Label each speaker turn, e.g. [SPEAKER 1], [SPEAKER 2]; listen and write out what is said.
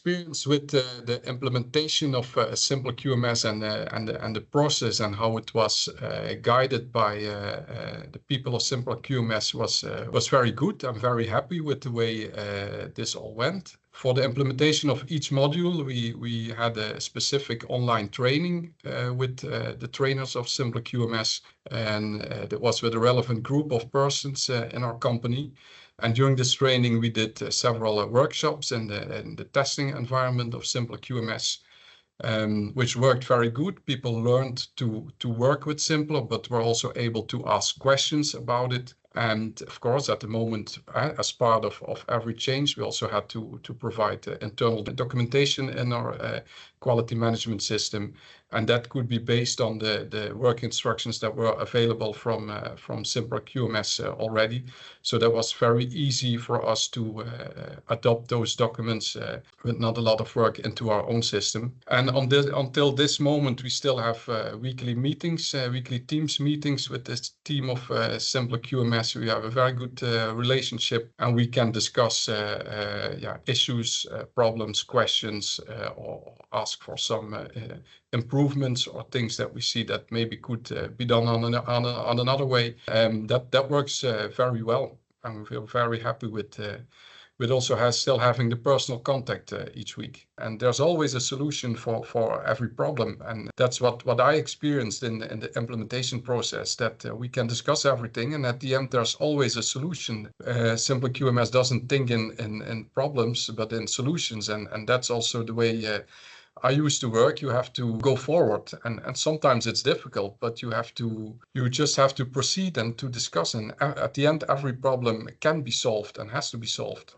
[SPEAKER 1] experience with the implementation of SimplerQMS and the process and how it was guided by the people of SimplerQMS was very good. I'm very happy with the way this all went. For the implementation of each module, we had a specific online training with the trainers of SimplerQMS, and that was with a relevant group of persons in our company. And during this training, we did several workshops in the testing environment of SimplerQMS, which worked very good. People learned to work with Simpler, but were also able to ask questions about it. And of course, at the moment, as part of every change, we also had to provide internal documentation in our quality management system. And that could be based on the work instructions that were available from SimplerQMS already. So that was very easy for us to adopt those documents with not a lot of work into our own system. And until this moment, we still have weekly meetings, weekly Teams meetings with this team of SimplerQMS. We have a very good relationship, and we can discuss issues, problems, questions, or ask for some improvements or things that we see that maybe could be done on another way. That works very well, and we feel very happy with also still having the personal contact each week. And there's always a solution for every problem, and that's what I experienced in the implementation process, that we can discuss everything, and at the end there's always a solution. SimplerQMS doesn't think in problems but in solutions, and that's also the way I used to work. You have to go forward, and sometimes it's difficult, but you just have to proceed and to discuss, and at the end every problem can be solved and has to be solved.